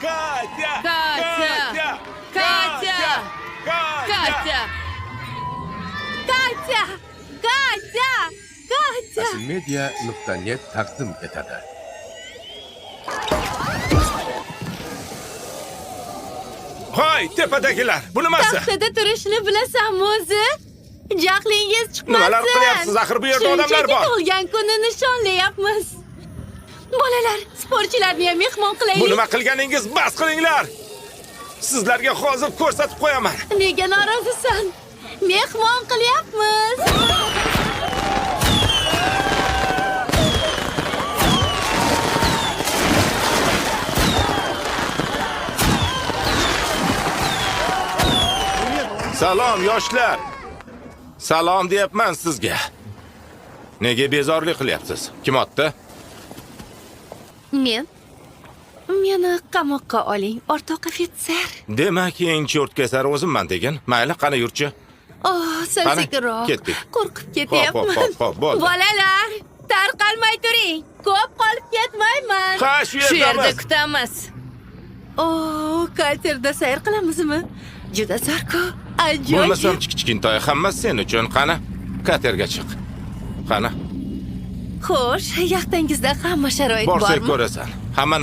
Katya! Katya! Katya! Katya! Katya! Katya! Katya! Asilmedia.net taqdim etadi. Hoy, tepadagilar, bu nimasi? Taxtada turishni bilasanmi o'zi? Jahlingiz chiqmasin. Nimalar qilyapsiz? Axir bu yerda odamlar bor. Shunchaki tug'ilgan kunni nishonlayapmiz. Bolalar, sportchilarni ham mehmon Bu qilaylik. nima qilganingiz bas qilinglar. Sizlarga hozir ko'rsatib qo'yaman. Nega norozisan? Mehmon qilyapmiz. Salom yoshlar. Salom deyapman sizga. Nega bezorlik qilyapsiz? Kim otdi? Men. Meni qamoqqa oling, o'rtoq ofitser. Demak, eng cho'rtkasar o'zimman degan. Mayli, qani yurchi. Oh, sensikiroq. ketdik. Qo'rqib ketyapman. Hop, bo'ldi. Bolalar, tarqalmay turing. Ko'p qolib ketmayman. Ha, shu yerdamiz. kutamiz. Oh, katerda sayr qilamizmi? Juda zo'r-ku. Ajoyib. Bo'lmasam kichkintoy hammasi sen uchun. Qani, katerga chiq. Qani, Xo'sh, yaxtangizda hamma sharoit borsak bormi? ko'rasan. Hamma